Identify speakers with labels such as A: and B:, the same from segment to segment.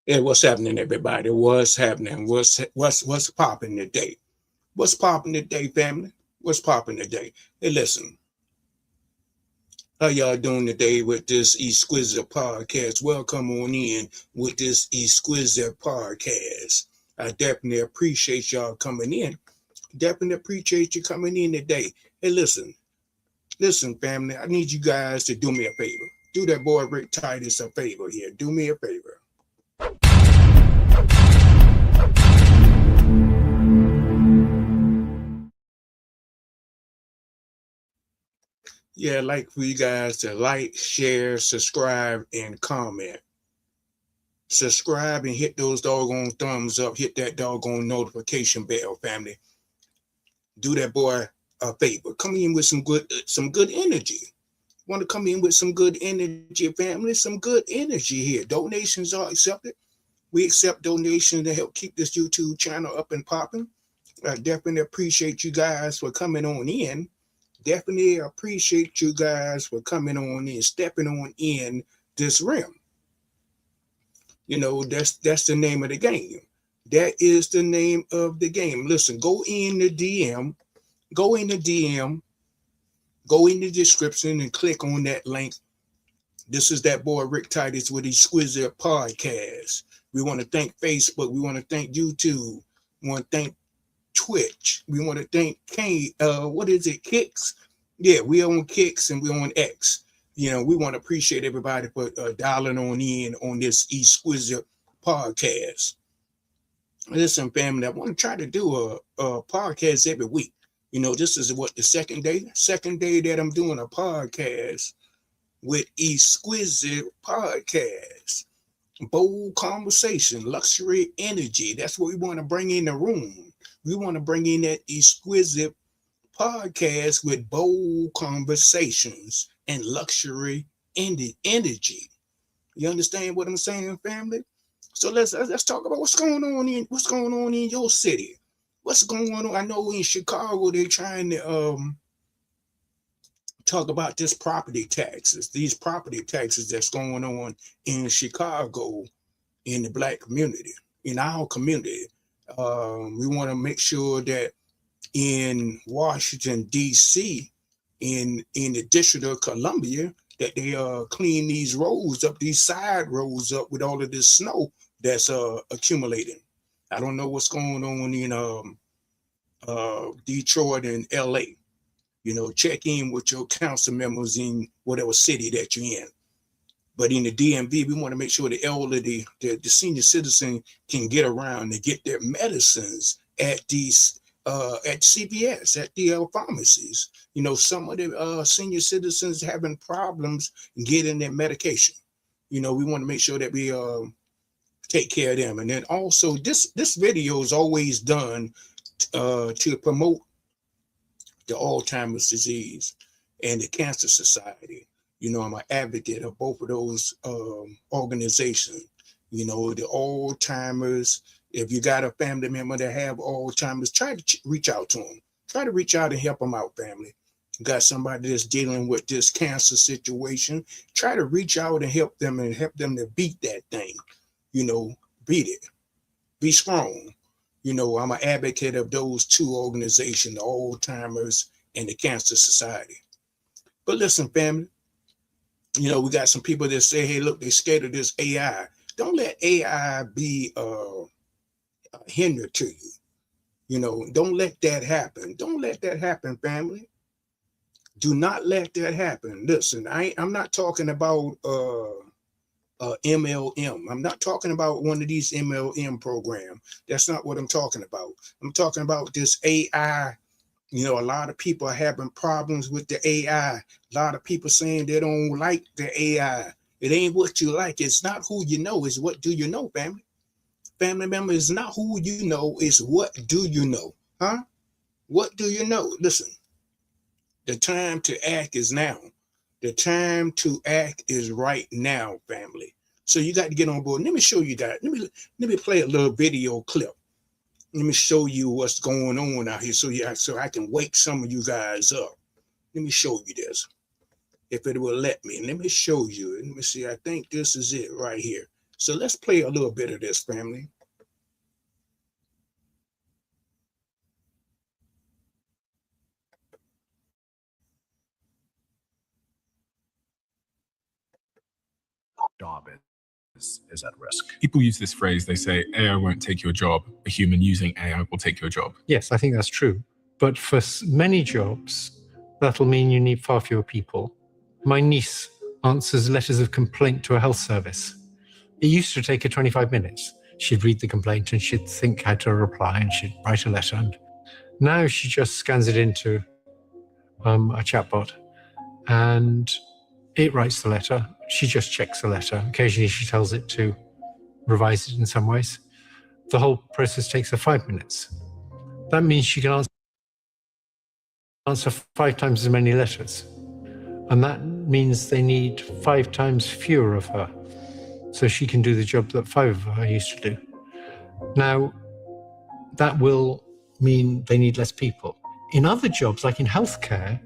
A: Hey, what's happening, everybody? What's happening? What's popping today? What's popping today, family? What's popping today? Hey, listen, how y'all doing today with this exquisite podcast? Welcome on in with this exquisite podcast. I definitely appreciate y'all coming in. Definitely appreciate you coming in today. Hey, listen, family. I need you guys to do me a favor. Do that boy Rick Titus a favor here. Do me a favor. Yeah, I'd like for you guys to like, share, subscribe, and comment. Subscribe and hit those doggone thumbs up. Hit that doggone notification bell, family. Do that boy a favor. Come in with some good energy. Want to come in with some good energy, family? Some good energy here. Donations are accepted. We accept donations to help keep this YouTube channel up and popping. I definitely appreciate you guys for coming on in. Definitely appreciate you guys for coming on in, stepping on in this realm. That's the name of the game. That is the name of the game. Listen, go in the DM, go in the description and click on that link. This is that boy Rick Titus with Exquisite Podcast. We want to thank Facebook. We want to thank YouTube. We want to thank Twitch. We want to thank what is it, Kicks? Yeah, we on Kicks and we on X. We want to appreciate everybody for dialing on in on this exquisite podcast. Listen, family, I want to try to do a podcast every week. This is what, the second day that I'm doing a podcast with Exquisite Podcast. Bold conversation, luxury energy. That's what we want to bring in the room. We want to bring in that exquisite podcast with bold conversations and luxury energy. You understand what I'm saying, family? So let's talk about what's going on in your city. What's going on? I know in Chicago they're trying to talk about these property taxes that's going on in Chicago, in the black community, in our community. We want to make sure that in Washington D.C., in the District of Columbia, that they clean these roads up, these side roads up with all of this snow that's accumulating. I don't know what's going on in Detroit and L.A. Check in with your council members in whatever city that you're in. But in the DMV, we want to make sure the elderly, the senior citizen can get around and get their medicines at CVS, at the pharmacies. Some of the senior citizens having problems getting their medication. We want to make sure that we take care of them. And then also, this video is always done to promote the Alzheimer's disease and the Cancer Society. I'm an advocate of both of those organizations. The Alzheimer's. If you got a family member that have Alzheimer's, try to reach out to them. Try to reach out and help them out, family. You got somebody that's dealing with this cancer situation, try to reach out and help them to beat that thing. Beat it. Be strong. I'm an advocate of those two organizations, the Alzheimer's and the Cancer Society. But listen, family, we got some people that say, hey, look, they're scared of this AI. Don't let AI be a hinder to you. Don't let that happen. Don't let that happen, family. Do not let that happen. Listen, I'm not talking about MLM. I'm not talking about one of these MLM programs. That's not what I'm talking about. I'm talking about this AI. A lot of people are having problems with the AI. A lot of people saying they don't like the AI. It ain't what you like. It's not who you know. It's what do you know, family. Family member, is not who you know. It's what do you know. Huh? What do you know? Listen, the time to act is now. The time to act is right now, family. So you got to get on board. Let me show you that. Let me play a little video clip. Let me show you what's going on out here so I can wake some of you guys up. Let me show you this. If it will let me. Let me show you. Let me see. I think this is it right here. So let's play a little bit of this, family.
B: Job is at risk. People use this phrase, they say, AI won't take your job. A human using AI will take your job.
C: Yes, I think that's true. But for many jobs, that'll mean you need far fewer people. My niece answers letters of complaint to a health service. It used to take her 25 minutes. She'd read the complaint and she'd think how to reply and she'd write a letter. And now she just scans it into a chatbot and it writes the letter. She just checks the letter. Occasionally she tells it to revise it in some ways. The whole process takes her 5 minutes. That means she can answer 5 times as many letters. And that means they need 5 times fewer of her. So she can do the job that 5 of her used to do. Now, that will mean they need less people. In other jobs, like in healthcare,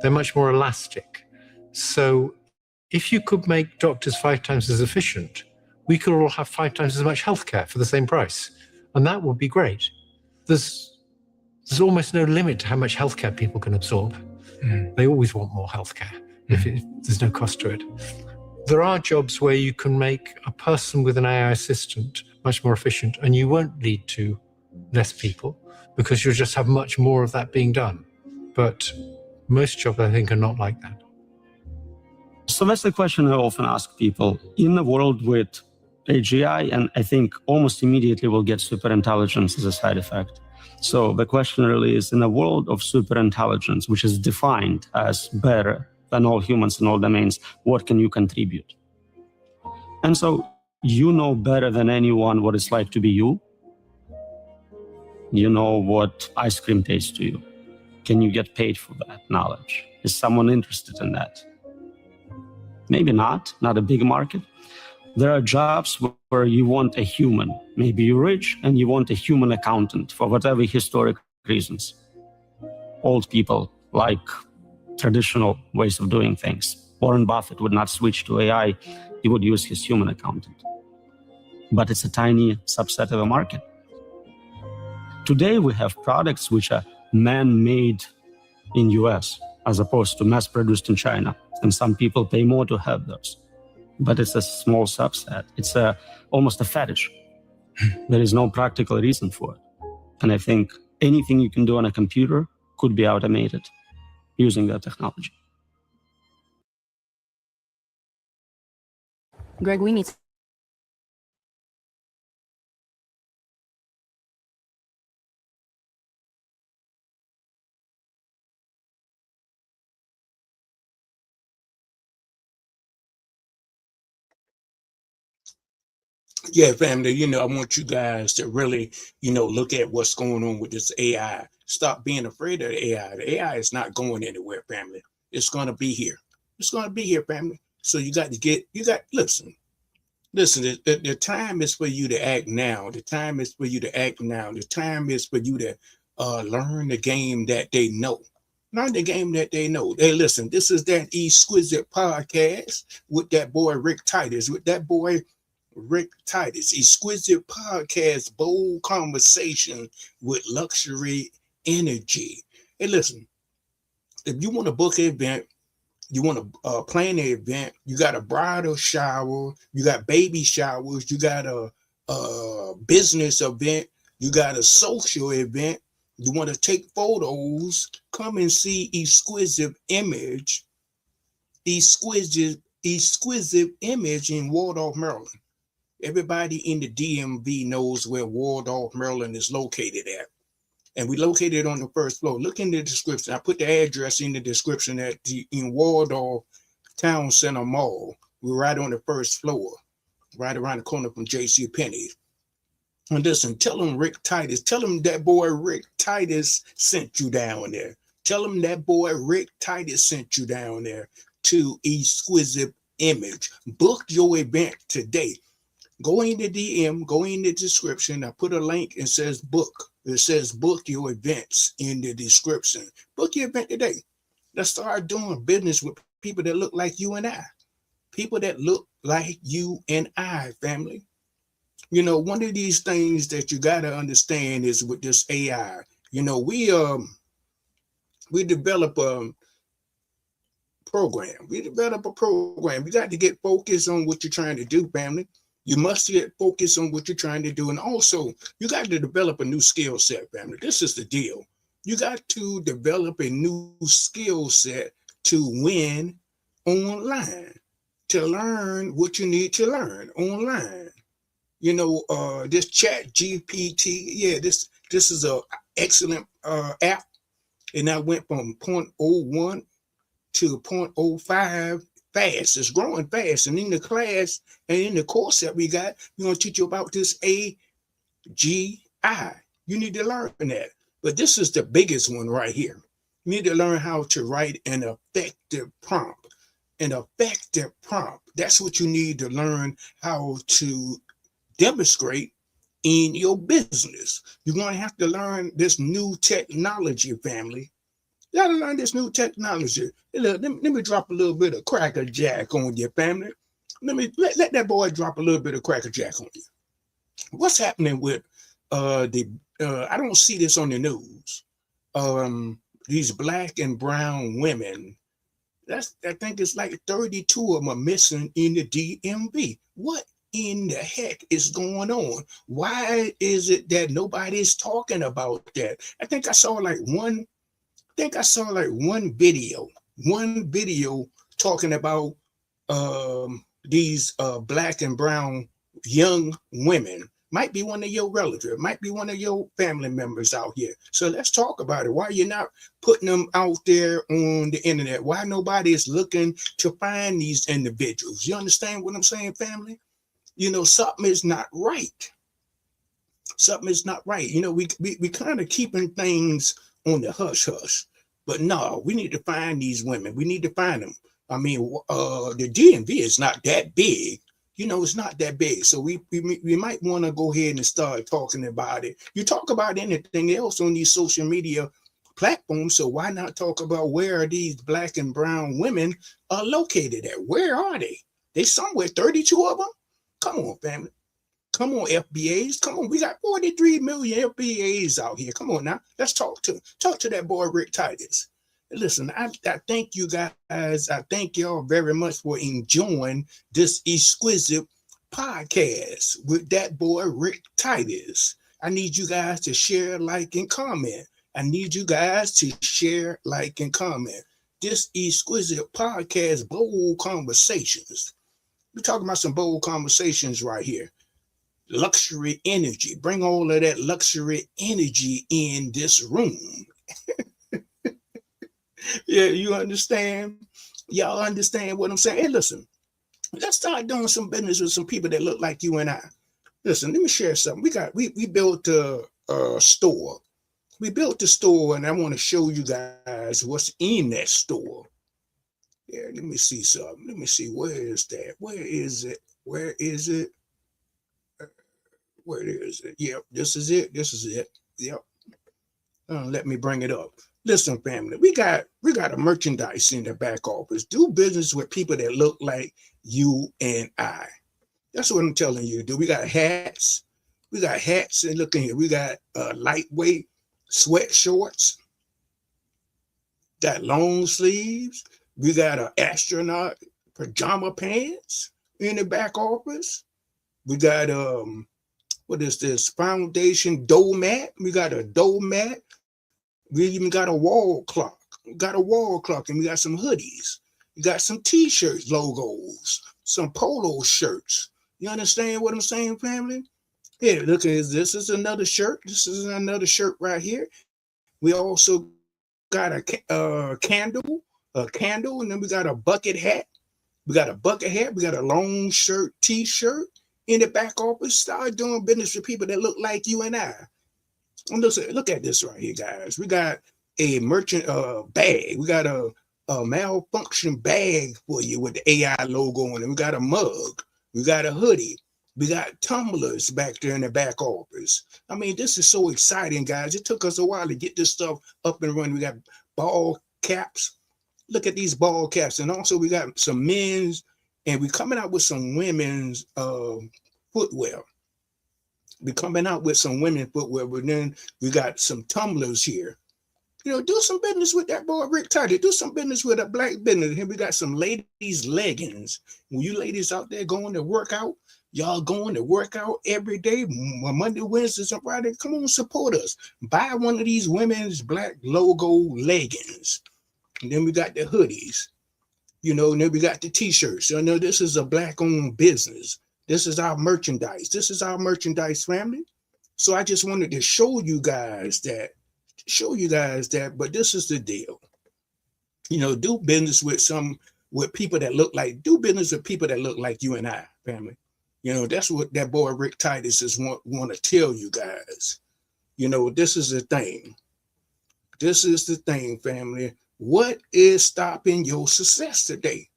C: they're much more elastic. So if you could make doctors 5 times as efficient, we could all have 5 times as much healthcare for the same price. And that would be great. There's almost no limit to how much healthcare people can absorb. They always want more healthcare if there's no cost to it. There are jobs where you can make a person with an AI assistant much more efficient, and you won't lead to less people because you'll just have much more of that being done. But most jobs, I think, are not like that.
D: So that's the question I often ask people. In a world with AGI, and I think almost immediately we'll get superintelligence as a side effect. So the question really is, in a world of superintelligence, which is defined as better than all humans in all domains, what can you contribute? And so you know better than anyone what it's like to be you. You know what ice cream tastes to you. Can you get paid for that knowledge? Is someone interested in that? Maybe not a big market. There are jobs where you want a human. Maybe you're rich and you want a human accountant for whatever historic reasons. Old people like traditional ways of doing things. Warren Buffett would not switch to AI. He would use his human accountant. But it's a tiny subset of a market. Today we have products which are man-made in US as opposed to mass-produced in China. And some people pay more to have those. But it's a small subset. It's almost a fetish. There is no practical reason for it. And I think anything you can do on a computer could be automated using that technology.
E: Greg, we need
A: Yeah, family, I want you guys to really, look at what's going on with this AI. Stop being afraid of the AI. The AI is not going anywhere, family. It's going to be here. It's going to be here, family. So listen, the time is for you to act now. The time is for you to act now. The time is for you to learn the game that they know. Learn the game that they know. Hey, listen, this is that Exquisite podcast with that boy Rick Titus, Exquisite podcast, bold conversation with luxury energy. Hey, listen, if you want to book an event, you want to plan an event, you got a bridal shower, you got baby showers, you got a business event, you got a social event, you want to take photos, come and see Exquisite Image in Waldorf, Maryland. Everybody in the DMV knows where Waldorf, Maryland is located at. And we located on the first floor. Look in the description. I put the address in the description in Waldorf Town Center Mall. We're right on the first floor, right around the corner from JCPenney. And listen, tell them Rick Titus, tell them that boy Rick Titus sent you down there. Tell them that boy Rick Titus sent you down there to Exquisite Image. Book your event today. Go in the DM, go in the description. I put a link and says book. It says book your events in the description. Book your event today. Let's start doing business with people that look like you and I. People that look like you and I, family. You know, one of these things that you got to understand is with this AI. You know, we develop a program. We develop a program. You got to get focused on what you're trying to do, family. You must get focused on what you're trying to do. And also, you got to develop a new skill set, family. This is the deal. You got to develop a new skill set to win online, to learn what you need to learn online. You know, this Chat GPT, yeah, this is a excellent app. And I went from 0.01 to 0.05 fast. It's growing fast. And in the class and in the course that we got, we're going to teach you about this AGI. You need to learn that. But this is the biggest one right here. You need to learn how to write an effective prompt. An effective prompt. That's what you need to learn how to demonstrate in your business. You're going to have to learn this new technology, family. You got to learn this new technology. Let me drop a little bit of Cracker Jack on your family. Let that boy drop a little bit of Cracker Jack on you. What's happening with I don't see this on the news. These black and brown women. I think it's like 32 of them are missing in the DMV. What in the heck is going on? Why is it that nobody's talking about that? I think I saw like one video talking about these black and brown young women. Might be one of your relatives, might be one of your family members out here. So let's talk about it. Why you're not putting them out there on the internet? Why nobody is looking to find these individuals? You understand what I'm saying, family? You know, something is not right. Something is not right. You know, we kind of keeping things on the hush hush. But no, we need to find these women. We need to find them. I mean, the DMV is not that big. You know, it's not that big. So we might want to go ahead and start talking about it. You talk about anything else on these social media platforms. So why not talk about where these black and brown women are located at? Where are they? They somewhere, 32 of them? Come on, family. Come on, FBAs. Come on. We got 43 million FBAs out here. Come on now. Let's talk to that boy, Rick Titus. Listen, I thank you guys. I thank y'all very much for enjoying this exquisite podcast with that boy, Rick Titus. I need you guys to share, like, and comment. I need you guys to share, like, and comment. This exquisite podcast, Bold Conversations. We're talking about some bold conversations right here. Luxury energy. Bring all of that luxury energy in this room. Yeah, you understand? Y'all understand what I'm saying? Hey, listen, let's start doing some business with some people that look like you and I. Listen, let me share something. We built a store. We built the store, and I want to show you guys what's in that store. Yeah, let me see something. Let me see. Where is that? Where is it? Where is it? Where is it? Yep, this is it. This is it. Yep. Let me bring it up. Listen, family, we got a merchandise in the back office. Do business with people that look like you and I. That's what I'm telling you to do. We got hats. We got hats, and look in here. We got lightweight sweat shorts. Got long sleeves. We got an astronaut pajama pants in the back office. We got what is this? Foundation dough mat. We got a dough mat. We even got a wall clock. We got a wall clock, and we got some hoodies. We got some t-shirts logos, some polo shirts. You understand what I'm saying, family? Here, look, this is another shirt. This is another shirt right here. We also got a candle, and then we got a bucket hat. We got a bucket hat. We got a long shirt, t-shirt in the back office. Start doing business with people that look like you and I. And look at this right here, guys. We got a merchant bag. We got a malfunction bag for you with the AI logo on it. We got a mug. We got a hoodie. We got tumblers back there in the back office. I mean, this is so exciting, guys. It took us a while to get this stuff up and running. We got ball caps. Look at these ball caps. And also we got some men's And we're coming out with some women's footwear. We're coming out with some women's footwear, but then we got some tumblers here. Do some business with that boy Rick Titus. Do some business with a black business. Here we got some ladies' leggings. When you ladies out there going to work out, y'all going to work out every day, Monday, Wednesdays, and Friday. Come on, support us. Buy one of these women's black logo leggings. And then we got the hoodies. And then we got the t-shirts. This is a black-owned business. This is our merchandise. This is our merchandise, family. So I just wanted to show you guys that, but this is the deal. Do business with people that look like you and I, family. That's what that boy Rick Titus is want to tell you guys. This is the thing. This is the thing, family. What is stopping your success today?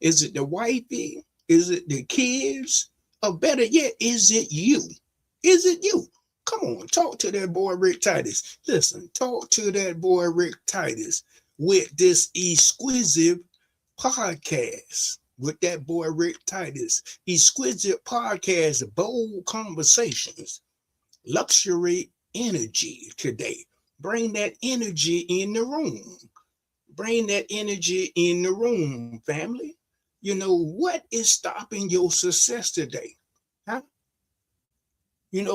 A: Is it the wifey? Is it the kids? Or better yet, is it you? Is it you? Come on, talk to that boy Rick Titus. Listen, talk to that boy Rick Titus with this exquisite podcast. With that boy Rick Titus. Exquisite podcast, bold conversations, luxury energy today. Bring that energy in the room. Bring that energy in the room, family. What is stopping your success today? Huh?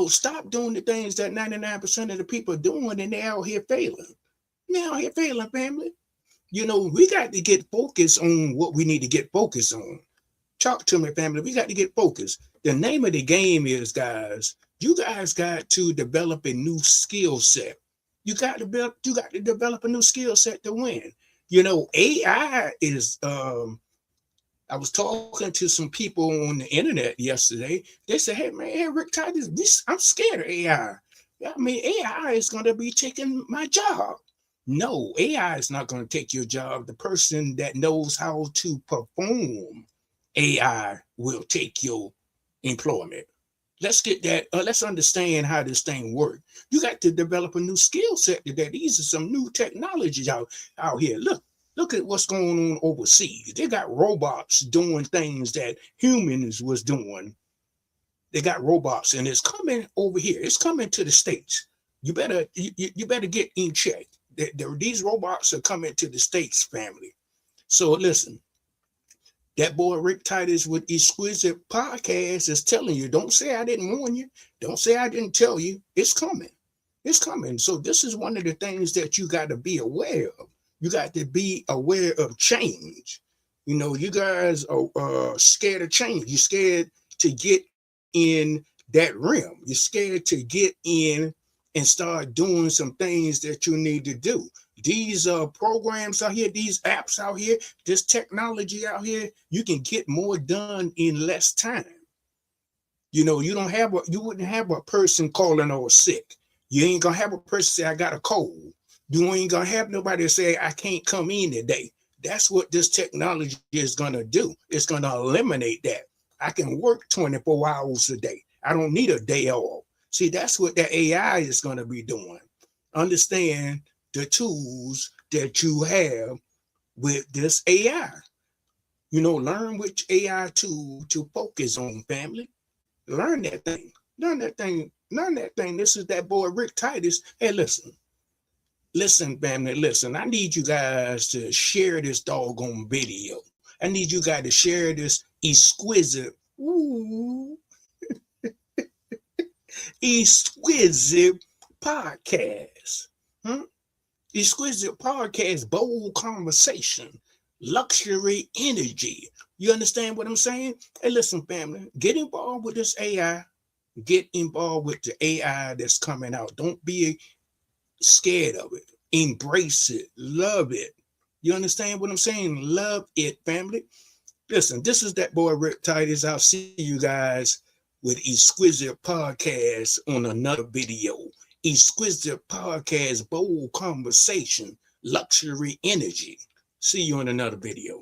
A: Stop doing the things that 99% of the people are doing and they're out here failing. They're out here failing, family. We got to get focused on what we need to get focused on. Talk to me, family. We got to get focused. The name of the game is, guys, you guys got to develop a new skill set. You got to develop a new skill set to win. AI is, I was talking to some people on the internet yesterday. They said, hey, Rick Titus, I'm scared of AI. AI is going to be taking my job. No, AI is not going to take your job. The person that knows how to perform AI will take your employment. Let's get that. Let's understand how this thing works. You got to develop a new skill set today. These are some new technologies out here. Look at what's going on overseas. They got robots doing things that humans was doing. They got robots, and it's coming over here. It's coming to the States. You better get in check. These robots are coming to the States, family. So listen, that boy Rick Titus with Exquisite Podcast is telling you, don't say I didn't warn you. Don't say I didn't tell you. It's coming. It's coming. So this is one of the things that you got to be aware of. You got to be aware of change. You guys are scared of change. You're scared to get in that realm. You're scared to get in and start doing some things that you need to do. These programs out here, these apps out here, this technology out here, you can get more done in less time. You wouldn't have a person calling or sick. You ain't gonna have a person say, I got a cold. You ain't gonna have nobody say, I can't come in today. That's what this technology is gonna do. It's gonna eliminate that. I can work 24 hours a day. I don't need a day off. See, that's what the AI is going to be doing. Understand the tools that you have with this AI. Learn which AI tool to focus on, family. Learn that thing. Learn that thing. This is that boy Rick Titus. Hey, listen, family, listen. I need you guys to share this doggone video. I need you guys to share this exquisite, exquisite podcast. Exquisite podcast, bold conversation, luxury energy. You understand what I'm saying? Hey, listen, family, get involved with this AI. Get involved with the AI that's coming out. Don't be scared of it. Embrace it. Love it. You understand what I'm saying? Love it, family. Listen, this is that boy Rick Titus. I'll see you guys with Exquisite Podcast on another video. Exquisite Podcast, bold conversation, luxury energy. See you in another video.